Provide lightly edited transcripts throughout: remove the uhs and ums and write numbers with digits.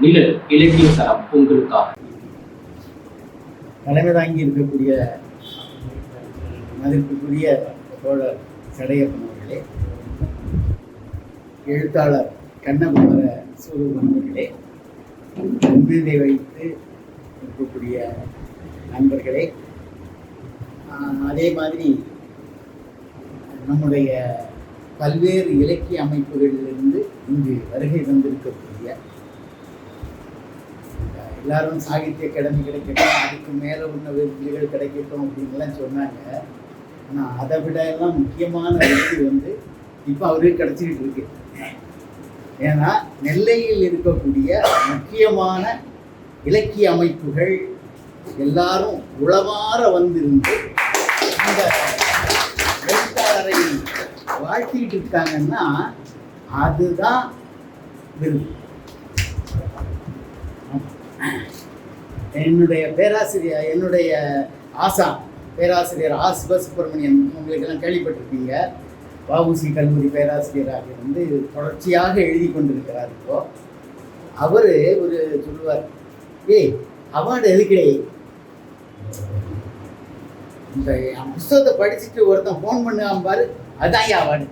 நிழல் இலக்கிய தரம் உங்களுக்காக. தலைமை தாங்கி இருக்கக்கூடிய மதிப்புக்குரிய தோழர் சடையப்பன் அவர்களே, எழுத்தாளர் கண்ணகுமார சூரியன் அவர்களே, முன்னிலை வைத்து இருக்கக்கூடிய நண்பர்களே, அதே மாதிரி நம்முடைய பல்வேறு இலக்கிய அமைப்புகளிலிருந்து இங்கு வருகை தந்திருக்கக்கூடிய எல்லாரும் சாகித்ய அகாடமி கிடைக்கட்டும், அதுக்கு மேலே உள்ள விருதுகள் கிடைக்கட்டும் அப்படின்லாம் சொன்னாங்க. ஆனால் அதை விட எல்லாம் முக்கியமான விருது இப்போ அவருக்கு கிடைச்சிக்கிட்டு இருக்கு. ஏன்னா நெல்லையில் இருக்கக்கூடிய முக்கியமான இலக்கிய அமைப்புகள் எல்லாரும் உளமாற வந்திருந்து இந்த எழுத்தாளரை வாழ்த்திட்டு இருக்காங்கன்னா அதுதான் விருது. என்னுடைய ஆசான் பேராசிரியர் சிவசுப்பிரமணியன், உங்களுக்கெல்லாம் கேள்விப்பட்டிருப்பீங்க. வஉசி கல்லூரி பேராசிரியராக தொடர்ச்சியாக எழுதி கொண்டிருக்கிறார். இப்போ அவர் ஒரு சொல்லுவார், அவார்டு எதுக்கிடையே இந்த புத்தகத்தை படிச்சுட்டு ஒருத்தன் ஃபோன் பண்ணுவான் பாரு, அதுதான் அவார்டு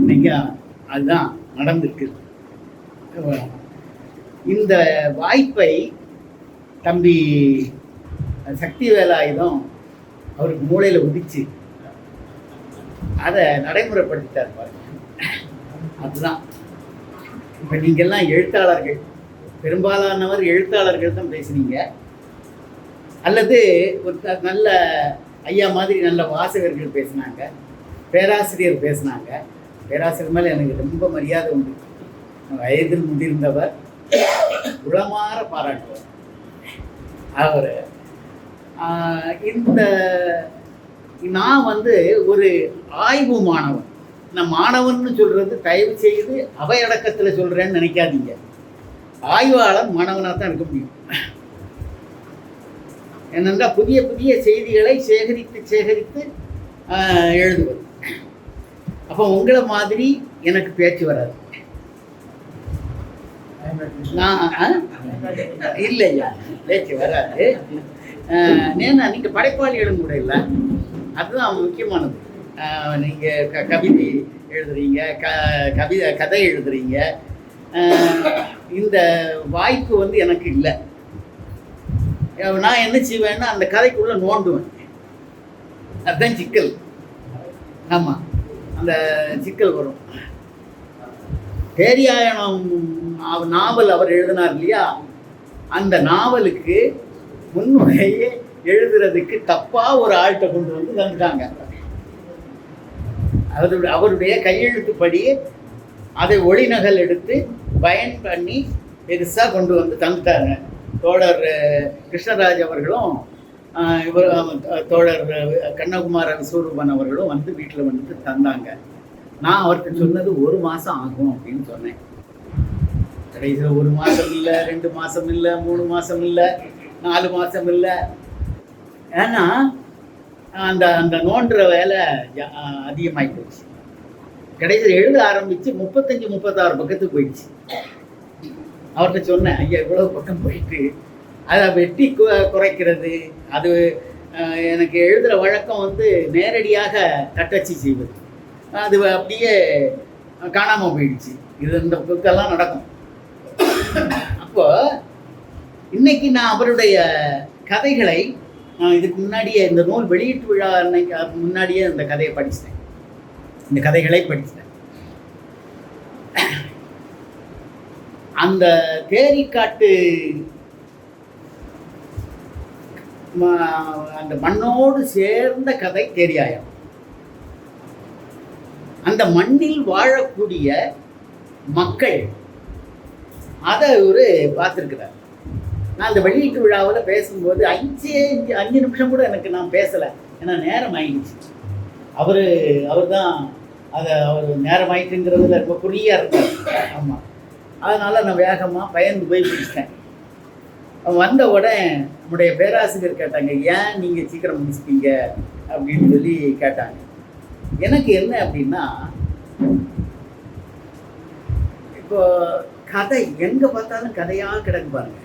இன்னைக்கு அதுதான் நடந்திருக்கு. இந்த வாய்ப்பை தம்பி சக்தி வேலாயுதம் அவருக்கு மூளையில் உதிச்சு அதை நடைமுறைப்படுத்திட்டார் பாருங்க. அதுதான் இப்போ நீங்கள்லாம் எழுத்தாளர்கள், பெரும்பாலானவர் எழுத்தாளர்கள் தான் பேசுனீங்க, அல்லது ஒரு நல்ல ஐயா மாதிரி நல்ல வாசகர்கள் பேசினாங்க, பேராசிரியர் பேசினாங்க. பேராசிரியர் மேலே எனக்கு ரொம்ப மரியாதை உண்டு. வயதில் முதிர்ந்தவர், உளமாற பாராட்டுவார் அவர். இந்த நான் ஒரு ஆய்வு மாணவன். நான் மாணவன்னு சொல்கிறது தயவு செய்து அவையடக்கத்தில் சொல்கிறேன்னு நினைக்காதீங்க. ஆய்வாளர் மாணவனாக தான் இருக்க முடியும். என்னென்றால் புதிய புதிய செய்திகளை சேகரித்து எழுதுவது. அப்போ உங்களை மாதிரி எனக்கு பேச்சு வராது. இல்லையா, பேச்சு வராது. ஏன்னா நீங்கள் படைப்பாளிகளும் கூட இல்லை, அதுதான் முக்கியமானது. நீங்கள் கவிதை எழுதுறீங்க, கதை எழுதுறீங்க. இந்த வாய்ப்பு எனக்கு இல்லை. நான் என்ன செய்வேன்னா அந்த கதைக்குள்ளே நோண்டுவேன். அதுதான் சிக்கல். ஆமாம், அந்த சிக்கல் வரும். பேரியாயனம் நாவல் அவர் எழுதினார் இல்லையா, அந்த நாவலுக்கு முன்னுரையே எழுதுறதுக்கு தப்பாக ஒரு ஆள்கிட்ட கொண்டு தந்துட்டாங்க. அவருடைய கையெழுத்துப்படி அதை ஒளிநகல் எடுத்து பயன் பண்ணி பெருசாக கொண்டு தந்துட்டாங்க. தோழர் கிருஷ்ணராஜ் அவர்களும் தோழர் கண்ணகுமார விஸ்வரூபன் அவர்களும் வீட்டில் தந்தாங்க. நான் அவர்கிட்ட சொன்னது 1 மாதம் ஆகும் அப்படின்னு சொன்னேன். கடைசியில் 1 மாதம் இல்லை, 2 மாதம் இல்லை, 3 மாதம் இல்லை, 4 மாதம் இல்லை. ஏன்னா அந்த அந்த நோண்டுற வேலை அதிகமாகி போச்சு. கடைசியில் எழுத ஆரம்பித்து 35-36 பக்கத்துக்கு போயிடுச்சு. அவர்கிட்ட சொன்னேன், ஐயா இவ்வளோ பக்கம் போயிட்டு அதை வெட்டி குறைக்கிறது, அது எனக்கு எழுதுகிற வழக்கம் நேரடியாக தட்டச்சு செய்வது, அது அப்படியே காணாமல் போயிடுச்சு. இந்த புக்கெல்லாம் நடக்கும். அப்போ இன்னைக்கு நான் அவருடைய கதைகளை இதுக்கு முன்னாடியே இந்த நூல் வெளியீட்டு விழா அன்னைக்கு முன்னாடியே இந்த கதையை படிச்சிட்டேன், இந்த கதைகளை படிச்சிட்டேன். அந்த தேரிக்காட்டு அந்த மண்ணோடு சேர்ந்த கதை தேரியாயம். அந்த மண்ணில் வாழக்கூடிய மக்கள் அதை பார்த்துருக்கிறார். நான் அந்த வெளியீட்டு விழாவில் பேசும்போது 5 நிமிஷம் கூட நான் பேசலை, ஏன்னா நேரம் ஆயிடுச்சு. அவர் தான் அவர் நேரம் ஆயிடுச்சுங்கிறதுல ரொம்ப குறியாக இருக்கார். ஆமாம், அதனால் நான் வேகமாக பயந்து போய் பிடிச்சிட்டேன். வந்த உடனே நம்முடைய பேராசிரியர் கேட்டாங்க, ஏன் நீங்கள் சீக்கிரம் முடிச்சிட்டீங்க அப்படின்னு சொல்லி கேட்டாங்க. எனக்கு என்ன அப்படின்னா, இப்போ கதை எங்க பார்த்தாலும் கதையா கிடக்கு பாருங்க.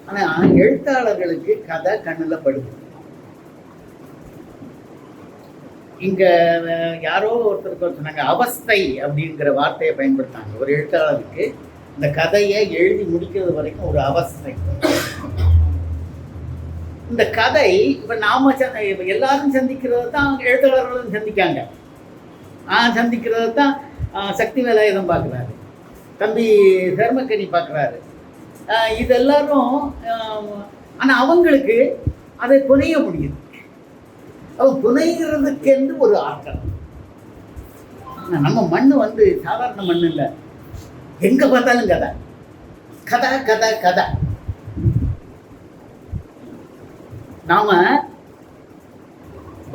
ஆனா எழுத்தாளர்களுக்கு கதை கண்ணுல படுது. இங்க யாரோ ஒருத்தருக்கு சொன்னாங்க, அவஸ்தை அப்படிங்கிற வார்த்தையை பயன்படுத்தாங்க. ஒரு எழுத்தாளருக்கு இந்த கதையை எழுதி முடிக்கிறது வரைக்கும் ஒரு அவஸ்தை. இந்த கதை இப்ப நாம எல்லாரும் சந்திக்கிறது தான் எழுத்தாளர்களும் சந்திக்காங்க. சந்திக்கிறது தான் சக்தி வேலாயுதம் பார்க்குறாரு, தம்பி தர்மக்கனி பார்க்குறாரு. இது எல்லாரும் ஆனால் அவங்களுக்கு அதை புனைய முடியுது. அவன் புனைகிறதுக்கு என்று ஒரு ஆற்றல். நம்ம மண் சாதாரண மண் இல்லை, எங்க பார்த்தாலும் கதை கதை கதை கதை. நாம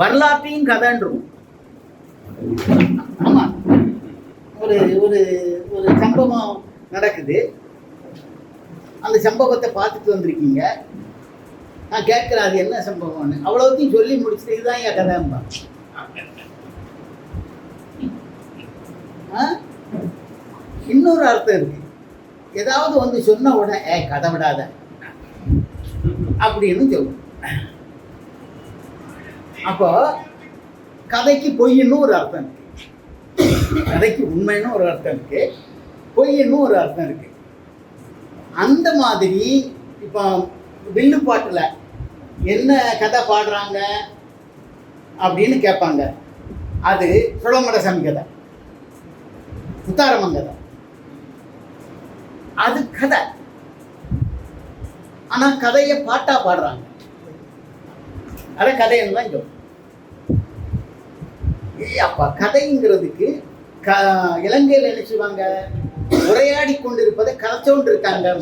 வரலாற்றையும் கதைன்றோம். ஆமா, ஒரு ஒரு ஒரு சம்பவம் நடக்குது, அந்த சம்பவத்தை பார்த்துட்டு வந்திருக்கீங்க. நான் கேட்கிறேன் அது என்ன சம்பவம்னு, அவ்வளோத்தையும் சொல்லி முடிச்சுட்டு இதுதான் என் கதைம்பா. இன்னொரு அர்த்தம் இருக்கு, ஏதாவது சொன்ன உடனே கதை விடாத அப்படின்னு சொல்லும். அப்போ கதைக்கு பொய்ன்னு ஒரு அர்த்தம் இருக்கு, கதைக்கு உண்மைன்னு ஒரு அர்த்தம் இருக்கு, பொய்ன்னு ஒரு அர்த்தம் இருக்கு. அந்த மாதிரி இப்போ வில்லுப்பாட்டில் என்ன கதை பாடுறாங்க அப்படின்னு கேட்பாங்க. அது சுழமடசாமி கதை, முத்தாரம்மன் கதை, அது கதை. ஆனா கதையை பாட்டா பாடுறாங்க, அத கதைன்னு தான் சொல்லும். அப்பா கதைங்கிறதுக்கு இலங்கையில் என்ன செய்வாங்க, உரையாடி கொண்டிருப்பதை கதைச்சோண்டு இருக்காங்க.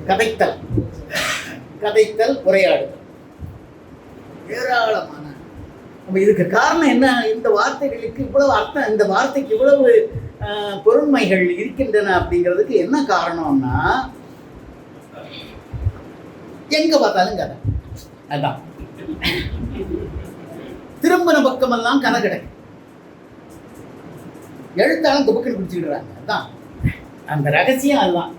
கதைத்தல், கதைத்தல், உரையாடுதல், ஏராளமான. இதுக்கு காரணம் என்ன? இந்த வார்த்தைகளுக்கு இவ்வளவு அர்த்தம், இந்த வார்த்தைக்கு இவ்வளவு பொருண்மைகள் இருக்கின்றன அப்படிங்கிறதுக்கு என்ன காரணம்னா, எங்க பார்த்தாலும் கதை. அதான் திரும்பின பக்கமெல்லாம் கதை கிடைக்கும். எழுத்தாலும் துபக்கல் பிடிச்சுக்கிறாங்க. அதான் அந்த ரகசியம். அதுதான்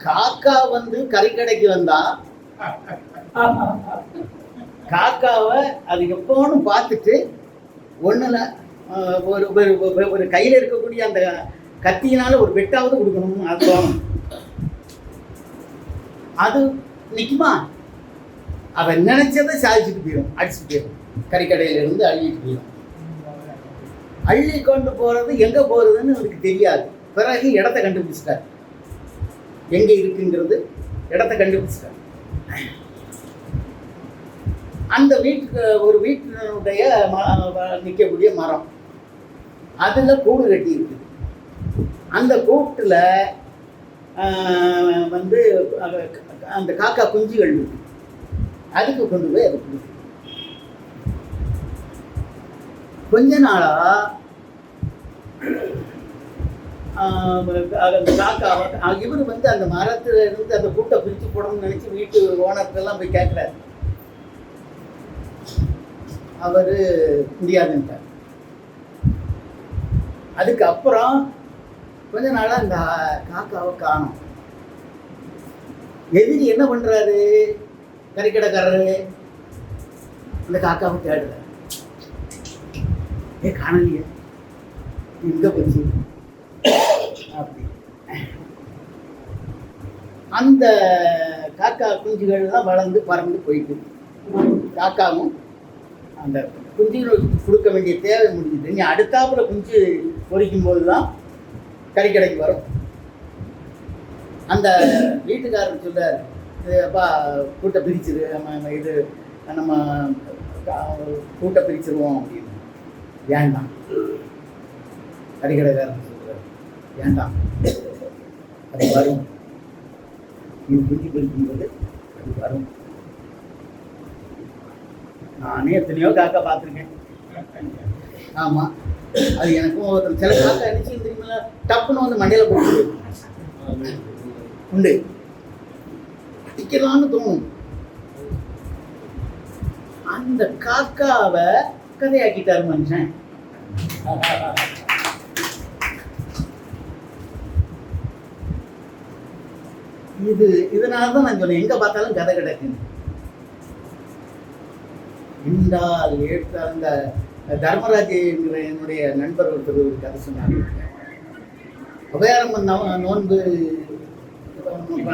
காக்கா கறிக்கடைக்கு வந்தா காக்காவை அது எப்போன்னு பார்த்துட்டு ஒண்ணுல ஒரு கையில இருக்கக்கூடிய அந்த கத்தியினால ஒரு வெட்டாவது கொடுக்கணும். அது தோணும். அது நிக்குமா? அவன் நினைச்சதை சாதிச்சுட்டு போயிடும், அடிச்சுட்டு போயிடும். கறிக்கடையில இருந்து அள்ளிட்டு போயிடும். அள்ளி கொண்டு போறது எங்க போறதுன்னு அவருக்கு தெரியாது. பிறகு இடத்த கண்டுபிடிச்சிட்டார், எங்க இருக்குங்கிறது இடத்த கண்டுபிடிச்சிட்டார். அந்த வீட்டுக்கு ஒரு வீட்டினுடைய நிற்கக்கூடிய மரம், அதுல கூடு கட்டி இருக்குது. அந்த கூட்டுல அந்த காக்கா குஞ்சுகள் இருக்கு. அதுக்கு கொண்டு போய் அதை கொடுக்கு. கொஞ்ச நாளா அந்த காக்காவை இவர் அந்த மரத்துல இருந்து அந்த கூட்டை பிரிச்சு போடணும்னு நினைச்சு வீட்டு ஓனருக்கெல்லாம் போய் கேட்கிறாரு. அவரு முடியாதுன்ட்டார். அதுக்கப்புறம் கொஞ்ச நாளா அந்த காக்காவை காணும். எதிரி என்ன பண்றாரு? கறிக்கடைக்காரரு அந்த காக்காவை தேடுறாரு. காணலையே, எங்க போச்சு அப்படி. அந்த காக்கா குஞ்சுகள்லாம் வளர்ந்து பறந்து போயிட்டு, காக்காவும் அந்த குஞ்சுகளுக்கு கொடுக்க வேண்டிய தேவை முடிஞ்சுது. நீ அடுத்தாப்புல குஞ்சு பொறிக்கும் போதுதான் கறிக்கடைக்கு வரும். அந்த வீட்டுக்காரர் சொல்றாரு, அப்பா கூட்டை பிரிச்சிரு, இது நம்ம கூட்டை பிரிச்சிருவோம் அப்படின்னு. வேண்டாம், கறிக்கடைக்காரன் சொல்றாரு, வேண்டாம், அது வரும், நீ குஞ்சு பிரிக்கும்போது அது வரும். நானே எத்தனையோ காக்கா பார்த்துருக்கேன். ஆமா, அது எனக்கும் சில காக்கா அடிச்சு தெரியுமில்ல, டப்புன்னு மண்டையில போட்டு உண்டு, அடிக்கலான்னு தோணும். அந்த காக்காவை கதையாக்கிட்டார் மனுஷன். இதனாலதான் நான் சொன்னேன், எங்க பார்த்தாலும் கதை கிடக்குன்னு. இந்தால் எழுத்த அந்த தர்மராஜ் என்கிற என்னுடைய நண்பர் ஒருத்தர் ஒரு கதை சொன்னாங்க. அபயாரம்மன் நோன்பு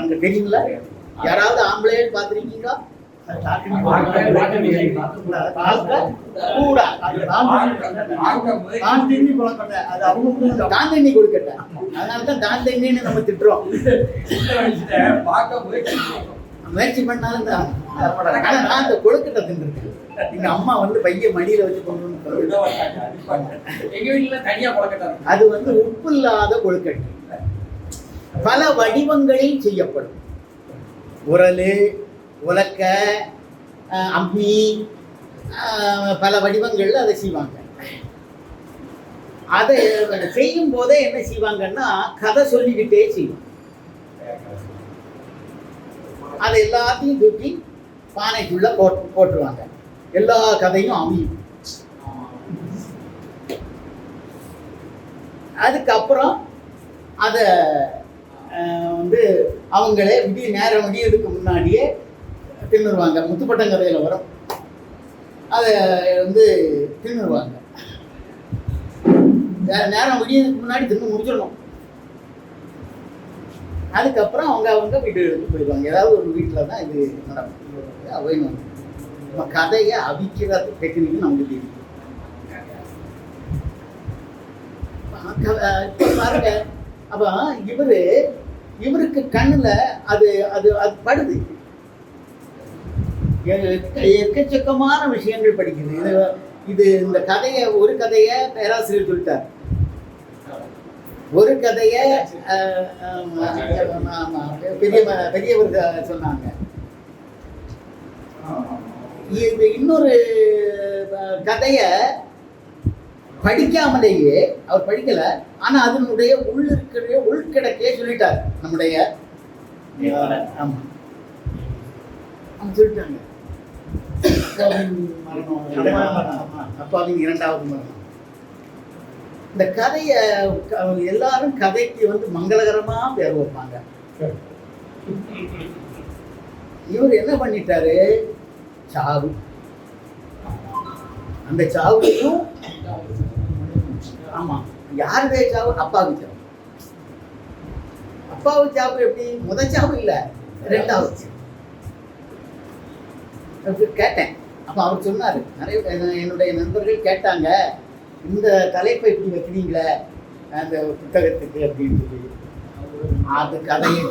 அங்க தெரியுங்களா? யாராவது ஆம்பளை பார்த்துருக்கீங்களா? தாந்தண்ணி கொடுக்கட்ட, அதனாலதான் தாந்தண்ணின்னு நம்ம திட்டுறோம். முயற்சி பண்ணாலும் தான். ஆனா நான் அந்த கொழுக்கட்டை தின்னுருக்கேன். எங்க அம்மா வந்து பைய மடியில வச்சு கொண்டு வந்து, அது வந்து உப்பு இல்லாத கொழுக்கட்டை. பல வடிவங்களில் செய்யப்படும். உரல், உலக்க, அம்மி, பல வடிவங்கள்ல அதை செய்வாங்க. அதை செய்யும் போதே என்ன செய்வாங்கன்னா கதை சொல்லிக்கிட்டே செய்வாங்க. அதை எல்லாத்தையும் தூக்கி பானைக்குள்ள போட்டுருவாங்க. எல்லா கதையும் அமையும். அதுக்கப்புறம் அதை வந்து அவங்களே நேரம் விடியதுக்கு முன்னாடியே தின்னுருவாங்க. முத்துப்பட்டங்கரையில் வரும், அதை வந்து தின்னுருவாங்க. நேரம் விடியதுக்கு முன்னாடி தின்னு முடிச்சிடணும். அதுக்கப்புறம் அவங்க வீட்டுக்கு போயிடுவாங்க. ஏதாவது ஒரு வீட்டில் தான் இது நடக்கும். அவைன்னு நம்ம கதையை அவிக்கிறது டெக்னிக்கு நமக்கு தெரியும். பாருங்க, அப்போ இவருக்கு கண்ணுல அது அது அது படுது. எக்கச்சக்கமான விஷயங்கள் படிக்குது. இது இந்த கதையை, ஒரு கதையை பேராசிரியர் சொல்லிட்டார். ஒரு கதையை பெரியவர் சொன்னாங்க. இது இன்னொரு கதையை படிக்காமலேயே, அவர் படிக்கல, ஆனா அதனுடைய உள்கிடக்கையே சொல்லிட்டார். நம்முடைய ஆமா சொல்லிட்டாங்க. அப்பாவின் இரண்டாவது மரணம். இந்த கதையை எல்லாரும் கதைக்கு வந்து மங்களகரமா பேர் வைப்பாங்க. இவர் என்ன பண்ணிட்டாரு, சாவு. அந்த சாவுலையும் ஆமா, யாருடைய சாவு? அப்பாவுக்கு சாவு. அப்பாவுக்கு சாவு எப்படி? முதல் சாவு இல்ல, ரெண்டாவது. கேட்டேன். அப்ப அவர் சொன்னாரு, நிறைய என்னுடைய நண்பர்கள் கேட்டாங்க, இந்த தலைப்பை இப்படி வைக்கிறீங்களே அந்த புத்தகத்துக்கு அப்படின்னு சொல்லி. அது கதையை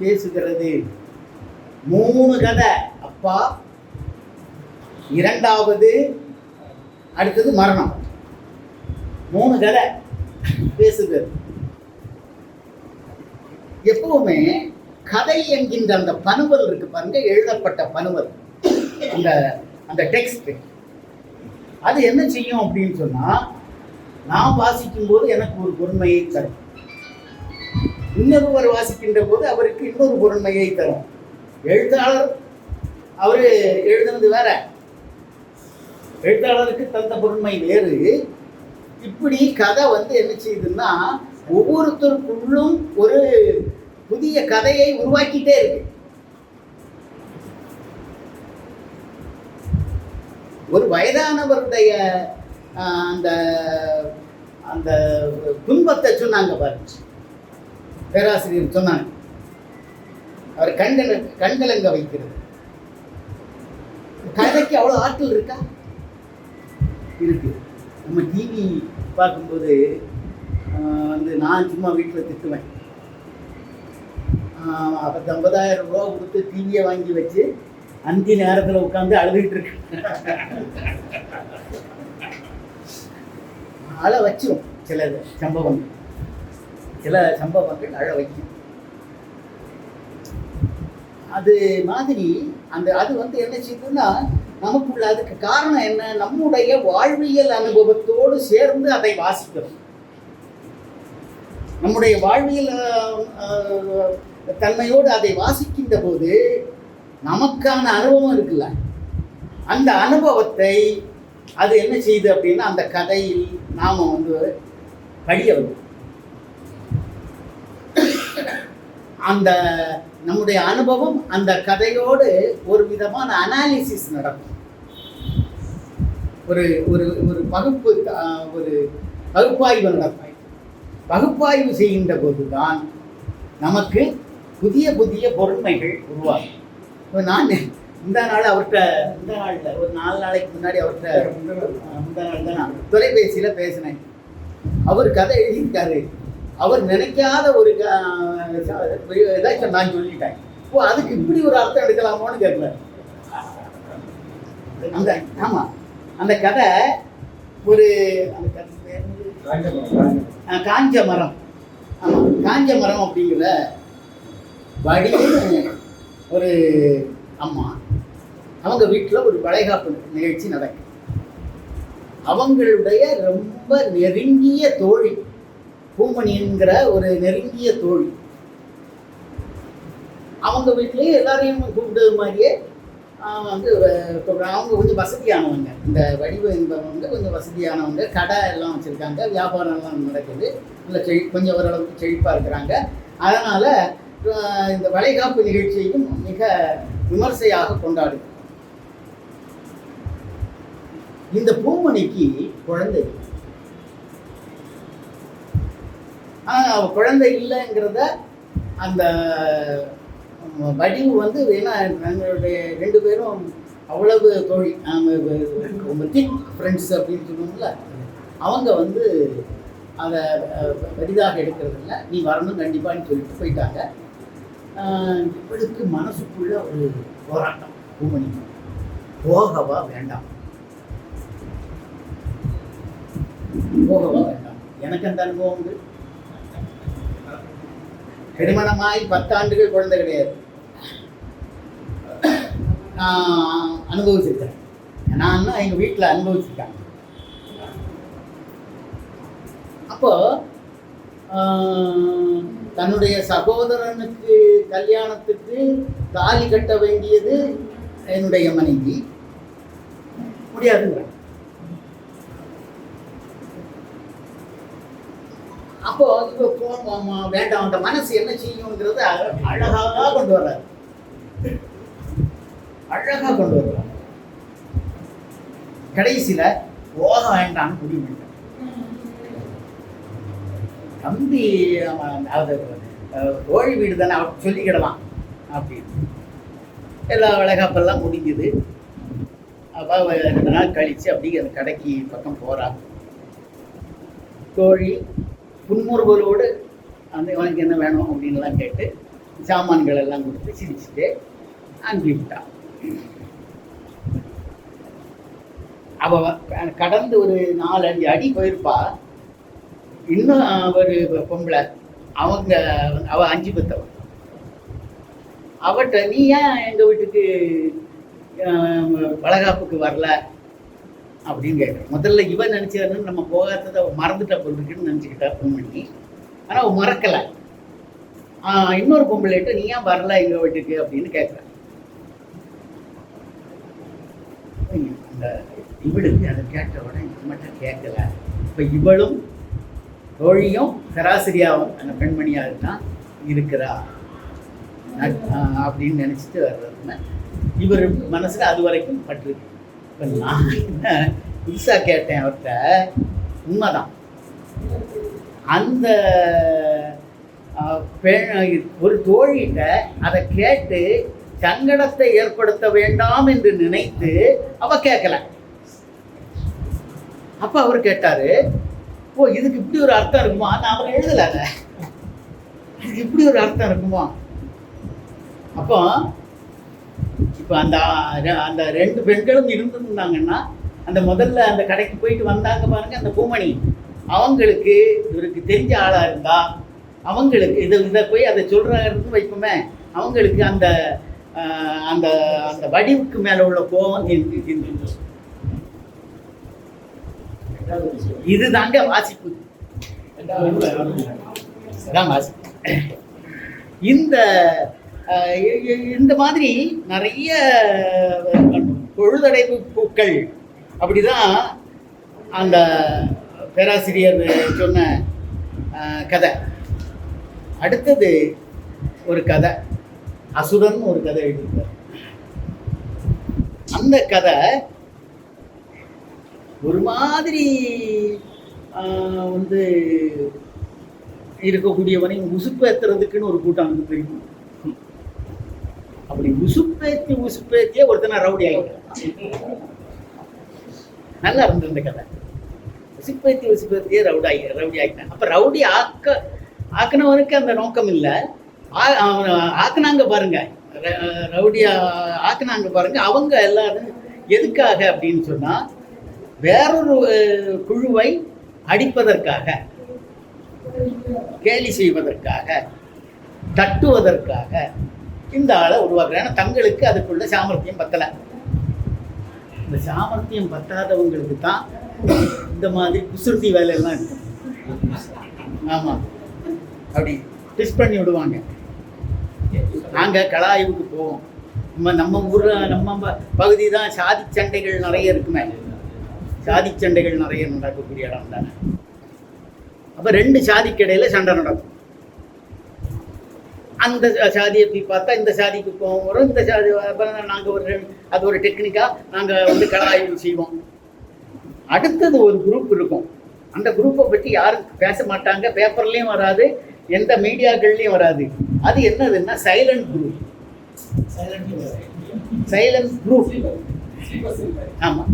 பேசுகிறது. 3 கதை. அப்பா, இரண்டாவது, அடுத்தது மரணம். 3 கதை பேசுகிறது. எப்பவுமே கதை என்கின்ற அந்த பனுவல் இருக்கு பாருங்க, எழுதப்பட்ட பனுவல், அந்த டெக்ஸ்ட், அது என்ன செய்யும் அப்படின்னு சொன்னா, நான் வாசிக்கும் போது எனக்கு ஒரு பொறுமையை தரும். இன்னொருவர் வாசிக்கின்ற போது அவருக்கு இன்னொரு பொறுமையை தரும். எழுத்தாளர் அவரு எழுதுனது வேற, எழுத்தாளருக்கு தந்த பொறுமை வேறு. இப்படி கதை வந்து என்ன செய்யுதுன்னா, ஒவ்வொருத்தருக்குள்ளும் ஒரு புதிய கதையை உருவாக்கிட்டே இருக்கு. ஒரு வயதானவருடைய அந்த அந்த துன்பத்தை சொன்னாங்க பாருங்க, பேராசிரியர் சொன்னாங்க. அவர் கண்கலங்க வைக்கிறது. கதைக்கு அவ்வளோ ஆற்றல் இருக்கா? இருக்கு. நம்ம டிவி பார்க்கும்போது வந்து நான் சும்மா வீட்டில் திட்டுவேன். 50,000 ரூபா கொடுத்து டிவியை வாங்கி வச்சு 5 நேரத்தில் உட்காந்து அழுதுகிட்டு இருக்கு. அழ வச்சிரும் சில சம்பவங்கள் அழ வைக்கும். அது மாதிரி அது வந்து என்ன செய்யுதுன்னா, நமக்குள்ள அதுக்கு காரணம் என்ன? நம்முடைய வாழ்வியல் அனுபவத்தோடு சேர்ந்து அதை வாசிக்கிறோம். நம்முடைய வாழ்வியல் தன்மையோடு அதை வாசிக்கின்ற போது நமக்கான அனுபவம் இருக்குல்ல, அந்த அனுபவத்தை அது என்ன செய்யுது அப்படின்னா அந்த கதையில் நாம வந்து படிய வந்து அந்த நம்முடைய அனுபவம் அந்த கதையோடு ஒரு விதமான அனாலிசிஸ் நடக்கும். ஒரு ஒரு ஒரு பகுப்பு ஒரு பகுப்பாய்வு நடக்கும். பகுப்பாய்வு செய்கின்ற போதுதான் நமக்கு புதிய புதிய பொருண்மைகள் உருவாகும். இப்போ நான் இந்த நாள் அவர்கிட்ட இந்த நாளில் ஒரு 4 நாளைக்கு முன்னாடி அவர்கிட்ட இந்த நாள் தான் நான் தொலைபேசியில் பேசினேன். அவர் கதை எழுதியிருக்காரு. அவர் நினைக்காத ஒரு ஏதாச்சும் நான் சொல்லிட்டேன். ஓ, அதுக்கு இப்படி ஒரு அர்த்தம் எடுக்கலாமோன்னு கேட்கல. அந்த ஆமாம், அந்த கதை ஒரு காஞ்ச மரம். ஆமாம், காஞ்ச மரம் அப்படிங்கிற வடின்னு ஒரு அம்மா, அவங்க வீட்டில் ஒரு வளைகாப்பு நிகழ்ச்சி நடக்கும். அவங்களுடைய ரொம்ப நெருங்கிய தோழி பூமணிங்கிற ஒரு நெருங்கிய தோழி, அவங்க வீட்லேயே எல்லாரையும் கூப்பிட்டது மாதிரியே வந்து அவங்க கொஞ்சம் வசதியானவங்க. இந்த வடிவ என்பவங்க கொஞ்சம் வசதியானவங்க, கடை எல்லாம் வச்சுருக்காங்க, வியாபாரம்லாம் நடக்குது, இல்லை கொஞ்சம் ஓரளவுக்கு செழிப்பாக இருக்கிறாங்க. அதனால் இந்த வளைகாப்பு நிகழ்ச்சியையும் மிக விமர்சையாக கொண்டாடுது. இந்த பூமணிக்கு குழந்தை, குழந்தை இல்லைங்கிறத அந்த வடிவு வந்து ஏன்னா எங்களுடைய 2 பேரும் அவ்வளவு தோழி திக் ஃப்ரெண்ட்ஸ் அப்படின்னு சொல்லுவோம்ல, அவங்க வந்து அதை பெரிதாக எடுக்கிறது இல்லை, நீ வரணும் கண்டிப்பான்னு சொல்லிட்டு போயிட்டாங்க. இவளுக்கு மனசுக்குள்ள ஒரு போராட்டம், பூமணி போகவா வேண்டாம், போகவா வேண்டாம். எனக்கு அந்த அனுபவம் உண்டு. திருமணமாய் 10 ஆண்டுகள் குழந்தை கிடையாது, நான் அனுபவிச்சிருக்கிறேன். நான் எங்கள் வீட்டில் அனுபவிச்சிருக்காங்க. அப்போ தன்னுடைய சகோதரனுக்கு கல்யாணத்துக்கு தாலி கட்ட வேண்டியது என்னுடைய மனைவி, முடியாதுங்க. அப்போ இப்போ வேண்டாம், அந்த மனசு என்ன செய்யுங்கிறத அழகாக கொண்டு வர்றாரு, அழகாக கொண்டு வருவார். கடைசியில் போக வேண்டாம்னு முடிவு பண்ணிட்டார். தம்பி அது தோழி வீடு தானே, அவர் சொல்லிக்கிடலாம் அப்படின்னு எல்லா வளைகாப்பெல்லாம் முடிஞ்சுது. அப்போ 2 நாள் கழித்து அப்படி அந்த கடைக்கு பக்கம் போகிறார். தோழி புன்முறுவலோடு அந்த இவனுக்கு என்ன வேணும் அப்படின்லாம் கேட்டு சாமான்கள் எல்லாம் கொடுத்து சிரிச்சுட்டு அனுப்பிவிட்டான். அவ கடந்து ஒரு 4-5 அடி போயிருப்பா. இன்னும் ஒரு பொம்பளை, அவ 5 பெத்தவன். அவட்ட நீ ஏன் எங்கள் வீட்டுக்கு வளைகாப்புக்கு வரல அப்படின்னு கேட்குறேன். முதல்ல இவன் நினச்சிருன்னு நம்ம போகாததை மறந்துட்ட பொருளுக்குன்னு நினச்சிக்கிட்டா ஃபோன் பண்ணி, ஆனால் அவன் மறக்கலை. இன்னொரு பொம்பளைட்டு நீ ஏன் வரல எங்கள் வீட்டுக்கு அப்படின்னு கேட்குறேன். அந்த இவளுக்கு அதை கேட்ட உடனே இது மட்டும் கேட்கல. இப்போ இவளும் தோழியும் சராசரியாகவும் அந்த பெண்மணியாக தான் இருக்கிறா அப்படின்னு நினச்சிட்டு வர்றதுன்னு இவர் மனசில் அது வரைக்கும் பட்டிருக்கு. இப்போ நான் என்ன புதுசாக கேட்டேன் அவர்கிட்ட, உண்மைதான். அந்த ஒரு தோழிகிட்ட அதை கேட்டு சங்கடத்தை ஏற்படுத்த வேண்டாம் என்று நினைத்து அவ கேட்கல. அப்ப அவர் கேட்டாரு, ஓ இதுக்கு இப்படி ஒரு அர்த்தம் இருக்குமா? நான் அவர் எழுதல, இதுக்கு இப்படி ஒரு அர்த்தம் இருக்குமா? அப்போ இப்போ அந்த அந்த 2 பெண்களும் இருந்திருந்தாங்கன்னா, அந்த முதல்ல அந்த கடைக்கு போயிட்டு வந்தாங்க பாருங்க, அந்த பூமணி, அவங்களுக்கு இவருக்கு தெரிஞ்ச ஆளாக இருந்தா அவங்களுக்கு இதை போய் அதை சொல்கிறாருன்னு வைப்போமே, அவங்களுக்கு அந்த அந்த அந்த வடிவுக்கு மேலே உள்ள கோபம் இது தாங்க வாசிப்பு. வாசிப்பு இந்த மாதிரி நிறைய பொழுதடைவு பூக்கள் அப்படிதான் அந்த பேராசிரியர் சொன்ன கதை. அடுத்தது ஒரு கதை, அசுரன் ஒரு கதை எழுதியிருக்கார். அந்த கதை ஒரு மாதிரி வந்து இருக்கக்கூடியவனை உசுப்பேத்துறதுக்குன்னு ஒரு கூட்டம் வந்து தெரியும். அப்படி உசுப்பேத்தியே ஒருத்தனை ரவுடி ஆகிட்டான். நல்லா இருந்தது இந்த கதை. உசுப்பேத்தியே ரவுடி ஆகிட்டான். அப்ப ரவுடி ஆக்கினவனுக்கு அந்த நோக்கம் இல்லை, ஆக்குனாங்க பாருங்க, ரவுடியா ஆக்குனாங்க பாருங்க. அவங்க எல்லாரும் எதுக்காக அப்படின்னு சொன்னா, வேறொரு குழுவை அடிப்பதற்காக, கேலி செய்வதற்காக, தட்டுவதற்காக இந்த ஆளை உருவாக்குறாங்க. ஏன்னா தங்களுக்கு அதுக்குள்ள சாமர்த்தியம் பத்தலை. இந்த சாமர்த்தியம் பத்தாதவங்களுக்கு தான் இந்த மாதிரி குசுர்த்தி வேலையெல்லாம் இருக்கும். ஆமா, அப்படி டிஸ்ட் பண்ணி விடுவாங்க. நாங்கள் கலாய்வுக்கு போவோம். நம்ம ஊரில் நம்ம பகுதி தான் சாதி சண்டைகள் நிறைய இருக்குமே. சாதி சண்டைகள் நிறைய நடக்கக்கூடிய இடம் தானே. அப்போ 2 சாதிக்கு இடையில சண்டை நடக்கும். அந்த சாதியை போய் பார்த்தா இந்த சாதிக்கு போவோம் வரும், இந்த சாதி நாங்கள் அது ஒரு டெக்னிக்காக நாங்கள் வந்து கலாய்வு செய்வோம். அடுத்தது ஒரு குரூப் இருக்கும். அந்த குரூப்பை பற்றி யாரும் பேச மாட்டாங்க, பேப்பர்லேயும் வராது, எந்த மீடியாக்கள்லையும் வராது. அது என்னதுன்னா சைலண்ட் குரூப். Silent group. ஆமாம்,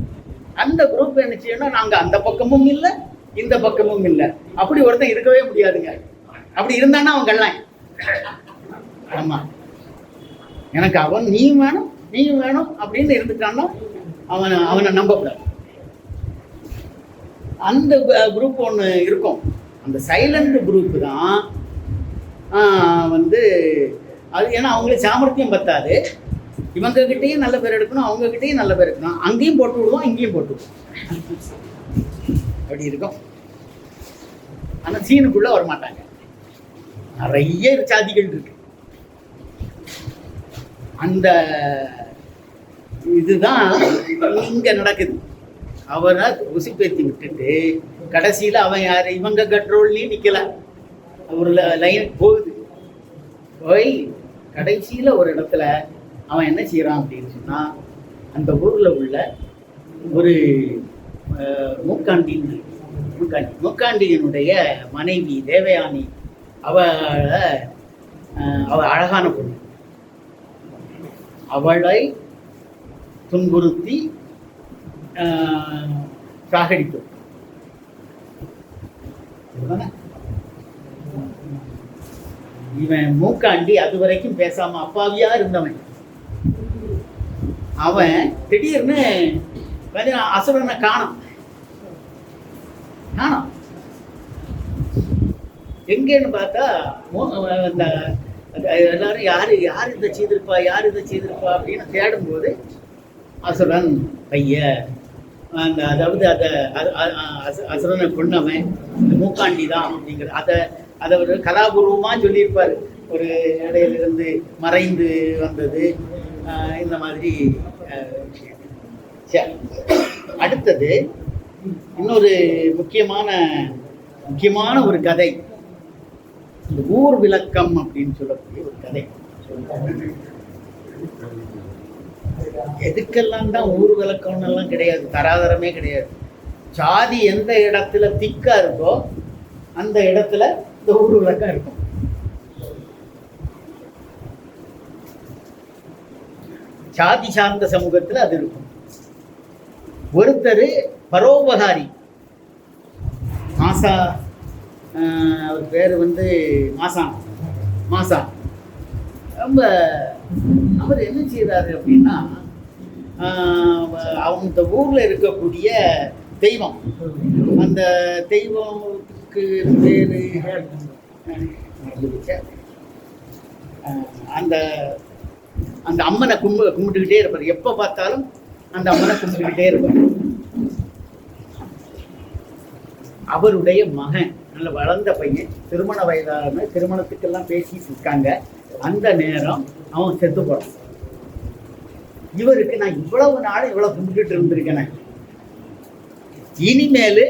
அந்த குரூப் என்ன செய்யணும், நாங்கள் அந்த பக்கமும் இல்லை இந்த பக்கமும் இல்லை, அப்படி ஒருத்தன் இருக்கவே முடியாதுங்க. அப்படி இருந்தான்னா அவன் கள்ளன். ஆமாம், எனக்கு அவன் நீயும் வேணும் அப்படின்னு இருந்துட்டான்னா அவனை நம்பக்கூடாது. அந்த குரூப் ஒன்று இருக்கும். அந்த சைலண்ட் குரூப் தான் வந்து அது. ஏன்னா அவங்களுக்கு சாமர்த்தியம் பத்தாது. இவங்ககிட்டையும் நல்ல பேர் எடுக்கணும், அவங்ககிட்டையும் நல்ல பேர் எடுக்கணும். அங்கேயும் போட்டு விடுவோம், இங்கேயும் போட்டு விடுவோம். அப்படி இருக்கும். ஆனால் சீனுக்குள்ளே வரமாட்டாங்க. நிறைய சாதிகள் இருக்கு. அந்த இதுதான் இங்கே நடக்குது. அவரை உசுப்பேற்றி விட்டுட்டு கடைசியில் அவன் யார், இவங்க கண்ட்ரோல்லையும் நிற்கல. ஒரு லைன் போகுது, போய் கடைசியில் ஒரு இடத்துல அவன் என்ன செய்கிறான் அப்படின்னு சொன்னால், அந்த ஊரில் உள்ள ஒரு மூக்காண்டியினுடைய மனைவி தேவயானி, அவள் அழகான பொண்ணு. அவளை துன்புறுத்தி சாகடித்தோம். இவன் மூக்காண்டி அது வரைக்கும் பேசாம அப்பாவியா இருந்தவன், அவன் திடீர்னு அசுரனை காணோம். எங்கன்னு பார்த்தா எல்லாரும் யார் இதை செய்திருப்பா அப்படின்னு தேடும்போது அசுரன் பைய அதாவது அசுரனை கொன்னவன் மூக்காண்டி தான் அப்படிங்கிற அதை ஒரு கலாபூர்வமாக சொல்லியிருப்பார். ஒரு இடையிலிருந்து மறைந்து வந்தது இந்த மாதிரி. சரி, அடுத்தது இன்னொரு முக்கியமான ஒரு கதை, இந்த ஊர் விளக்கம் அப்படின்னு சொல்லக்கூடிய ஒரு கதை. எதுக்கெல்லாம் தான் ஊர் விளக்கம்னு எல்லாம் கிடையாது, தராதரமே கிடையாது. சாதி எந்த இடத்துல திக்கா இருக்கோ அந்த இடத்துல இந்த ஊர் விளக்கம் இருக்கும். சாதி சார்ந்த சமூகத்துல அது இருக்கும். ஒருத்தர் பரோபகாரி, மாசா, அவர் பேர் வந்து மாசா. ரொம்ப அவர் என்ன செய்கிறாரு அப்படின்னா, அவங்க ஊரில் இருக்கக்கூடிய தெய்வம், அந்த தெய்வத்துக்கு பேர் அந்த அந்த அம்மனை கும்பிட்டுக்கிட்டே இருப்பார். எப்போ பார்த்தாலும் அந்த அம்மனை கும்பிட்டுக்கிட்டே இருப்பார். அவருடைய மகன் நல்ல வளர்ந்த பையன், திருமண வயதான, திருமணத்துக்கெல்லாம் பேசிட்டு இருக்காங்க. அந்த நேரம் அவன் செத்து போறான். இவருக்கு நான் இவ்வளவு நாள் இவ்வளவு கும்பிட்டுட்டு இருந்திருக்கேன், இனிமேல்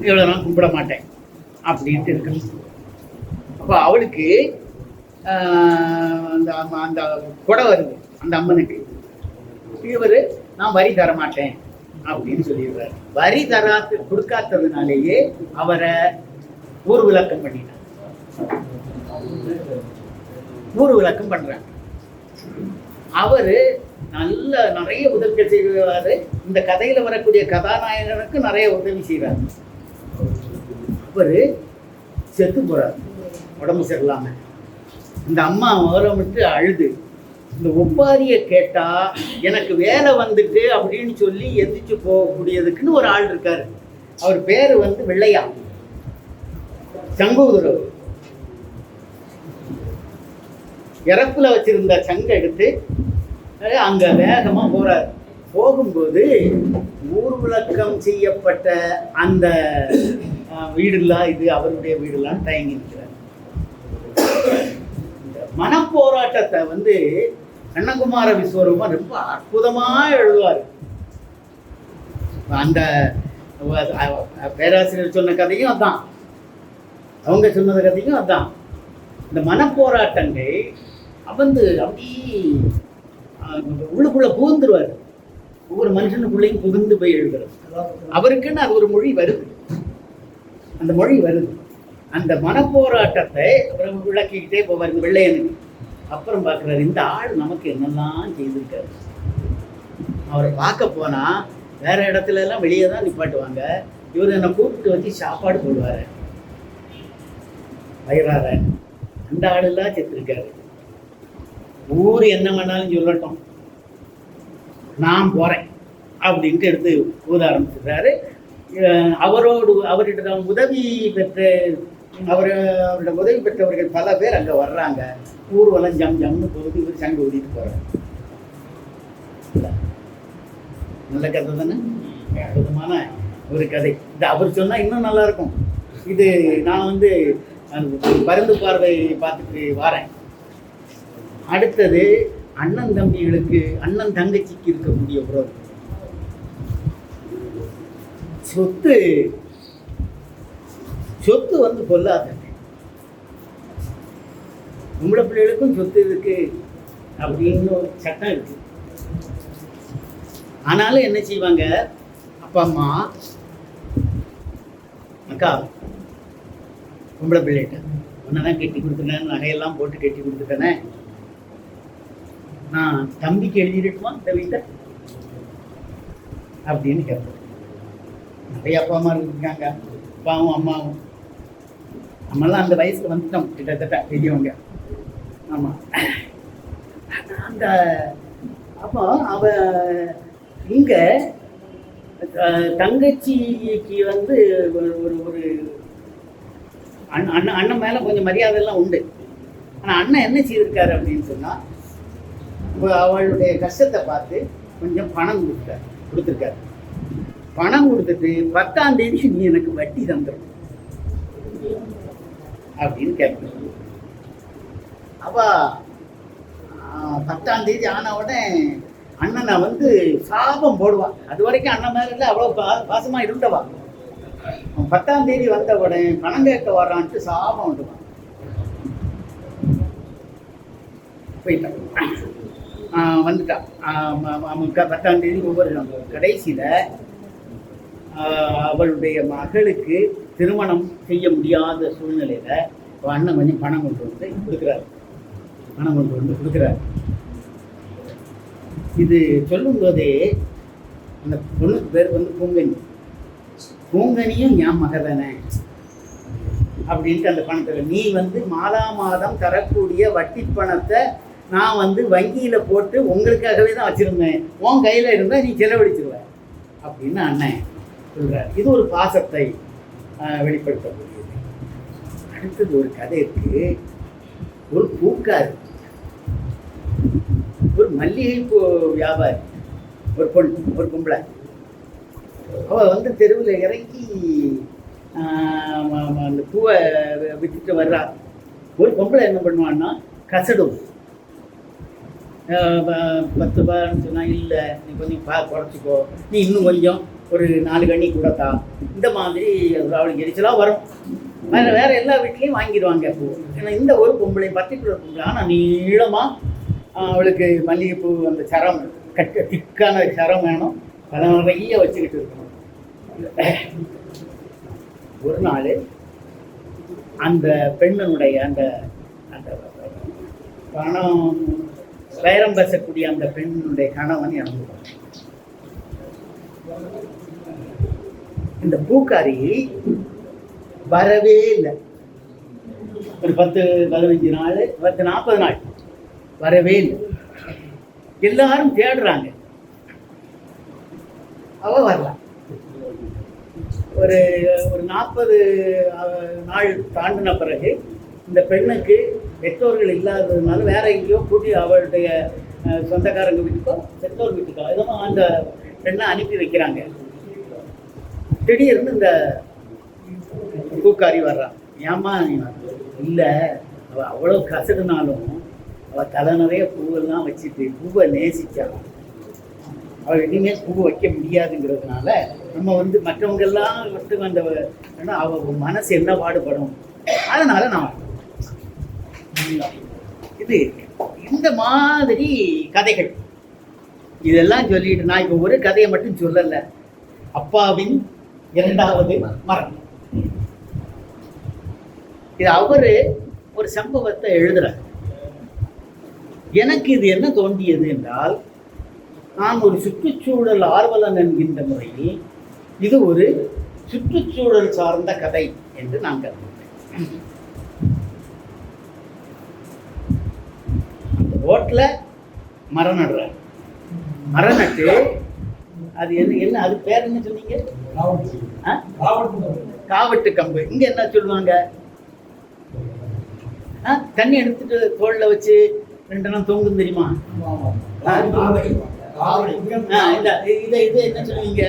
இவ்வளவு நான் கும்பிட மாட்டேன் அப்படின்ட்டு இருக்கேன். அப்போ அவளுக்கு அந்த அந்த கொடை வருது அந்த அம்மனுக்கு. இவர் நான் வரி தர மாட்டேன் அப்படின்னு சொல்லிடுறாரு. வரி கொடுக்காததுனாலேயே அவரை ஊர் விளக்கம் பண்ணிட்டார். ஊர் விளக்கம் பண்றாங்க. அவரு நிறைய உதவிகள் செய்வாரு. இந்த கதையில வரக்கூடிய கதாநாயகனுக்கு நிறைய உதவி செய்வார். அவரு செத்து போறாரு, உடம்பு சரியில்லாம. இந்த அம்மா விட்டு அழுது, இந்த ஒப்பாரியை கேட்டா எனக்கு வேலை வந்துட்டு அப்படின்னு சொல்லி எந்திரிச்சு போகக்கூடியதுக்குன்னு ஒரு ஆள் இருக்காரு. அவர் பேரு வெள்ளையா, சங்கூதுரவு. இறப்புல வச்சிருந்த சங்க எடுத்து அங்க வேகமா போறாரு. போகும்போது ஊர் விளக்கம் செய்யப்பட்ட அந்த வீடுலாம் இது அவருடைய வீடுலாம் தயங்கி நிற்கிறார். மனப்போராட்டத்தை கண்ணகுமார விஸ்வரூபம் ரொம்ப அற்புதமா எழுதுவார். அந்த பேராசிரியர் சொன்ன கதையும் அதான், அவங்க சொன்னது கதையும் அதான். இந்த மனப்போராட்டங்கள் அப்படி உள்ளுக்குள்ள புகுந்துருவார். ஒவ்வொரு மனுஷனுக்குள்ளேயும் புகுந்து போய் எழுதுறது. அவருக்குன்னு அது ஒரு மொழி வருது, அந்த மொழி வருது. அந்த மனப்போராட்டத்தை அப்புறம் விளக்கிக்கிட்டே போவார் இந்த வெள்ளையனுக்கு. அப்புறம் பார்க்குறாரு, இந்த ஆள் நமக்கு என்னெல்லாம் செய்திருக்காரு. அவரை பார்க்க போனா வேற இடத்துல எல்லாம் வெளியே தான் நிப்பாட்டுவாங்க, இவர் என்னை கூப்பிட்டு வச்சு சாப்பாடு போடுவார். வயிறார அந்த ஆளெல்லாம் செத்துருக்காரு. ஊர் என்ன வேணாலும் சொல்லட்டும், நான் போறேன் அப்படின்ட்டு எடுத்து ஊத ஆரம்பிச்சிடுறாரு. அவர்கிட்ட உதவி பெற்ற அவரோட உதவி பெற்றவர்கள் பல பேர் அங்கே வர்றாங்க. ஊர்வலம் ஜம் ஜம்னு போகுது, இவர் சங்க ஊதிட்டு போறாரு. நல்ல கதை தானே, அற்புதமான ஒரு கதை. இது அவர் சொன்னா இன்னும் நல்லா இருக்கும். இது நான் பருந்து பார்வை பார்த்துட்டு வாரேன். அடுத்தது அண்ணன் தம்பிகளுக்கு, அண்ணன் தங்கச்சிக்கு இருக்கக்கூடிய உறவு. சொத்து பொல்லாத. உங்களை பிள்ளைகளுக்கும் சொத்து இருக்கு அப்படின்னு ஒரு சட்டம் இருக்கு. ஆனாலும் என்ன செய்வாங்க, அப்பா அம்மா, அக்கா பொம்பளை பிள்ளைகிட்ட உன்னதான் கட்டி கொடுத்துட்டேன், நகையெல்லாம் போட்டு கட்டி கொடுத்துட்டேனே, நான் தம்பிக்கு எழுதிட்டுமா இந்த வீட்டை அப்படின்னு கேட்பேன். நிறைய அப்பா அம்மா இருக்காங்க, அப்பாவும் அம்மாவும். நம்மளாம் அந்த வயசுக்கு வந்துட்டோம் கிட்டத்தட்ட, பெரியவங்க. ஆமாம். அந்த அப்போ இங்கே தங்கச்சிக்கு ஒரு அண்ணன் மேலே கொஞ்சம் மரியாதைலாம் உண்டு. ஆனால் அண்ணன் என்ன செய்திருக்காரு அப்படின்னு சொன்னால், அவளுடைய கஷ்டத்தை பார்த்து கொஞ்சம் பணம் கொடுத்துருக்காரு. பணம் கொடுத்துட்டு 10ஆம் தேதி நீ எனக்கு வட்டி தந்துடும் அப்படின்னு கேட்பேன். அவ 10ஆம் தேதி ஆன உடனே அண்ணனை சாபம் போடுவான். அது வரைக்கும் அண்ணன் மேல இல்லை, அவ்வளோ பாசமா இருந்தவா. 10ஆம் தேதி வந்த உடனே பணம் கேட்க வர்றான்ட்டு சாபம் விட்டுவான். போயிட்டான், வந்துட்டான். 10ஆம் தேதி ஒவ்வொரு கடைசியில் அவளுடைய மகளுக்கு திருமணம் செய்ய முடியாத சூழ்நிலையில் அண்ணன் கொஞ்சம் பணம் கொண்டு வந்து கொடுக்குறாரு. இது சொல்லும்போதே அந்த பொண்ணுக்கு பேர் பூங்கனி. பூங்கனியும் ஞான் மகதானே அப்படின்ட்டு அந்த பணத்தை நீ மாதம் தரக்கூடிய வட்டி பணத்தை நான் வங்கியில் போட்டு உங்களுக்காகவே தான் வச்சுருந்தேன், உன் கையில் இருந்தால் நீ செலவழிச்சிருவ அப்படின்னு அண்ணன் சொல்கிறார். இது ஒரு பாசத்தை வெளிப்படுத்தக்கூடியது. அடுத்தது ஒரு கதை இருக்கு. ஒரு பூக்கார், ஒரு மல்லிகை பூ வியாபாரி, ஒரு பொம்பளை. அவள் தெருவில் இறங்கி அந்த பூவை விற்றுட்டு வர்றா. ஒரு பொம்பளை என்ன பண்ணுவான்னா கசடும். 10 ரூபான்னு சொன்னால் இல்லை நீ கொஞ்சம் குறைச்சிக்கோ, நீ இன்னும் கொஞ்சம் ஒரு 4 கண்ணி கூடத்தா, இந்த மாதிரி அவளுக்கு எரிச்சலாக வரும். வேறு எல்லா வீட்லேயும் வாங்கிடுவாங்க பூ. ஏன்னா இந்த ஒரு பொம்பளை பர்டிகுலர் பொம்பளை ஆனால் நீளமாக அவளுக்கு மல்லிகைப்பூ அந்த சரம் திக்கான சரம் வேணும், பல நிறைய வச்சுக்கிட்டு இருக்கணும். ஒரு நாள் அந்த பெண்ணனுடைய அந்த அந்த பணம் பேரம் பேசக்கூடிய அந்த பெண்ணுடைய கணவன் இறந்துட்டான். இந்த பூக்காரி வரவே இல்லை. ஒரு 10-15 நாள் 40 நாள் வரவே இல்லை. எல்லாரும் தேடுறாங்க, அவ வரலாம். ஒரு 40 நாள் தாண்டின பிறகு இந்த பெண்ணுக்கு பெற்றோர்கள் இல்லாததுனால வேற எங்கேயோ கூட்டி அவளுடைய சொந்தக்காரங்க வீட்டுக்கோ பெற்றோர் வீட்டுக்கோ ஏதோ அந்த பெண்ணை அனுப்பி வைக்கிறாங்க. திடீர்னு இந்த பூக்காரி வர்றான். ஏம்மா நீ இல்லை, அவள் அவ்வளோ கசடுனாலும் அவள் தலை நிறைய பூவெல்லாம் வச்சுட்டு பூவை நேசிச்சான். அவள் இனிமேல் பூ வைக்க முடியாதுங்கிறதுனால நம்ம மற்றவங்கெல்லாம் அந்த அவள் மனசு என்ன பாடுபடும், அதனால நான் இது இந்த மாதிரி கதைகள் இதெல்லாம் சொல்லிட்டு நான் இப்போ ஒரு கதையை மட்டும் சொல்லலை. அப்பாவின் 2வது மரணம். இது அவரு ஒரு சம்பவத்தை எழுதுறார். எனக்கு இது என்ன தோன்றியது என்றால், நான் ஒரு சுற்றுச்சூழல் ஆர்வலன் என்கின்ற முறையில் இது ஒரு சுற்றுச்சூழல் சார்ந்த கதை என்று நான் கருதுகிறேன். ரோட்டில் மரம் நடுறார். மரம் நட்டு அது என்ன அது பேர் என்ன சொன்னீங்க? காவட்டு கம்பு. இங்க என்ன சொல்லுவாங்க? தண்ணி எடுத்துட்டு தோல்ல வச்சு 2 நாள் தொங்கும் தெரியுமா? இது என்ன சொல்லுவீங்க?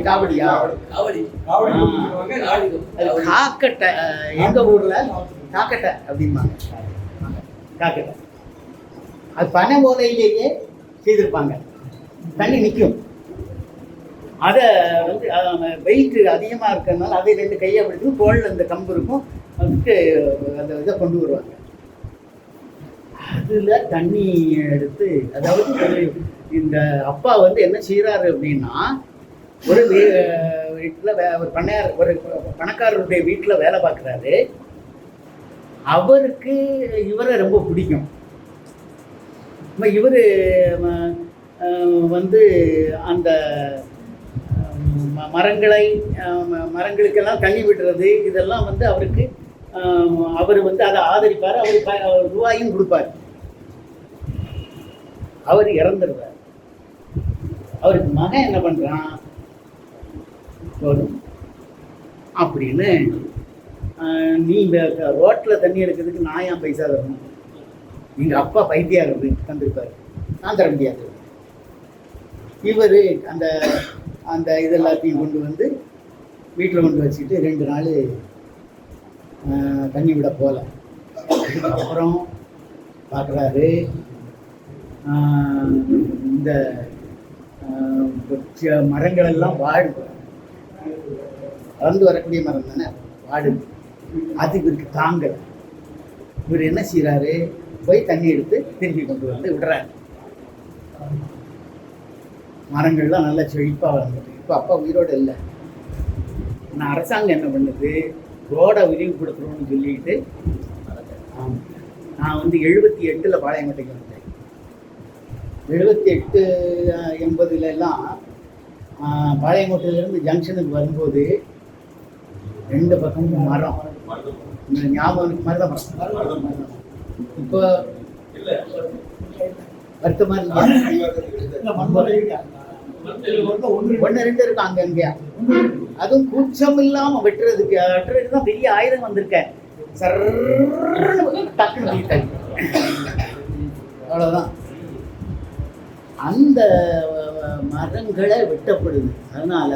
காவடியா? காக்கட்டை. எங்க ஊர்ல காக்கட்டை அப்படிம்பாங்க. காக்கட்டை அது பனை ஓலையிலேயே செய்திருப்பாங்க. தண்ணி நிற்கும். அதை வெயிட் அதிகமாக இருக்கிறதுனால அதை 2 கையை பிடிக்கும், தோளில் அந்த கம்பு இருக்கும், வந்துட்டு அந்த இதை கொண்டு வருவாங்க. அதில் தண்ணி எடுத்து, அதாவது இந்த அப்பா என்ன செய்கிறாரு அப்படின்னா, ஒரு வீட்டில் ஒரு பண்ணையார், ஒரு பணக்காரருடைய வீட்டில் வேலை பார்க்குறாரு. அவருக்கு இவரை ரொம்ப பிடிக்கும். இவர் அந்த மரங்களுக்கெல்லாம் தண்ணி விடுறது இதெல்லாம் அவருக்கு அவர் அதை ஆதரிப்பார். அவர் ரூபாயும் கொடுப்பார். அவர் இறந்துடுவார். அவருக்கு மகன் என்ன பண்றான் அப்படின்னு, நீ இந்த ரோட்ல தண்ணி எடுக்கிறதுக்கு நான் ஏன் பைசா தரணும்? எங்க அப்பா பைத்தியார் தந்திருப்பாரு, நான் தர முடியாது. இவர் அந்த அந்த இதெல்லாத்தையும் கொண்டு வீட்டில் கொண்டு வச்சுட்டு 2 நாள் தண்ணி விட போகல. அப்புறம் பார்க்குறாரு, இந்த மரங்கள் எல்லாம் வாடு, வளர்ந்து வரக்கூடிய மரம் தானே, வாடு. அது இவருக்கு தாங்கலை. இவர் என்ன செய்கிறாரு, போய் தண்ணி எடுத்து திரும்பி கொண்டு விடுறாரு. மரங்கள்லாம் நல்லா செழிப்பாக வளர்ந்துட்டு. இப்போ அப்பா உயிரோடு இல்லை. நான் அரசாங்கம் என்ன பண்ணுது, ரோடை விரிவுபடுத்துகிறோன்னு சொல்லிட்டு நான் 78 பாளையங்கோட்டைக்கு வந்தேன். 78-80 பாளையங்கோட்டையிலேருந்து ஜங்ஷனுக்கு வரும்போது 2 பக்கமும் மரம். ஞாபகம் மருத மரம். இப்போ வருத்தமா ஒன்று 2 இருக்கும் அங்கங்கயா. அதுவும் கூச்சம் இல்லாம வெட்டுறதுக்கு தான் பெரிய ஆயுதம் வந்திருக்கேன். டக்குன்னு அவ்வளவுதான். அந்த மரங்களை வெட்டப்படுது. அதனால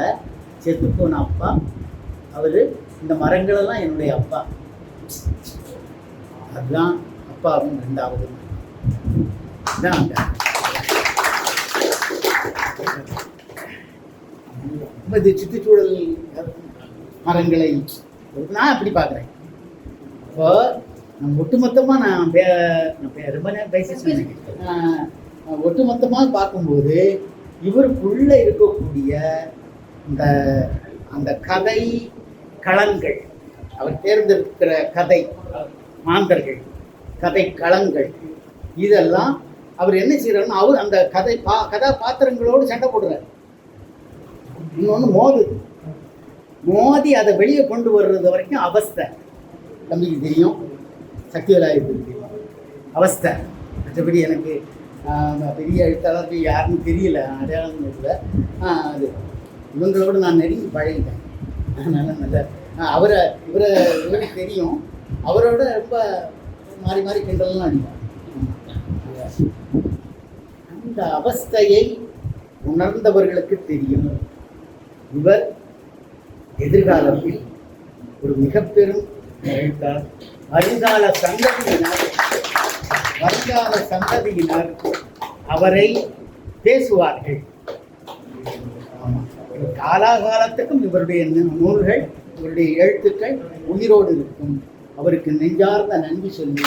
செத்து போன அப்பா அவரு. இந்த மரங்களெல்லாம் என்னுடைய அப்பா. அதுதான் அப்பாவின் 2வது. இதான் அங்க. ரொம்ப இது சுற்றுச்சூழல் மரங்களை நான் அப்படி பார்க்குறேன். இப்போ நம்ம ஒட்டுமொத்தமாக நான் ரொம்ப நேரம் பேசிட்டு ஒட்டுமொத்தமாக பார்க்கும்போது இவருக்குள்ள இருக்கக்கூடிய இந்த அந்த கதை களங்கள், அவர் தேர்ந்தெடுக்கிற கதை மாந்தர்கள், கதை களங்கள், இதெல்லாம் அவர் என்ன செய்யறாருன்னா அவர் அந்த கதாபாத்திரங்களோடு சண்டை போடுறார். இன்னொன்று மோதி அதை வெளியே கொண்டு வர்றது வரைக்கும் அவஸ்தை. தம்பிக்கு தெரியும், சக்திவேலாயுக்கு தெரியும் அவஸ்தை. மற்றபடி எனக்கு பெரிய எழுத்தாளர்கள் யாருன்னு தெரியல, அடையாளம் இல்லை. அது இவங்களோடு நான் நெருங்கி பழகிட்டேன். அதனால் நல்ல இவருக்கு தெரியும். அவரோட ரொம்ப மாறி மாறி கிண்டல்லாம் அடிப்பார். அந்த அவஸ்தையை உணர்ந்தவர்களுக்கு தெரியும் இவர் எதிர்காலத்தில் ஒரு மிக பெரும் எழுத்தாளர். வருங்கால சந்ததியினர் அவரை பேசுவார்கள். காலாகாலத்துக்கும் இவருடைய நூல்கள், இவருடைய எழுத்துக்கள் உயிரோடு இருக்கும். அவருக்கு நெஞ்சார்ந்த நன்றி சொல்லி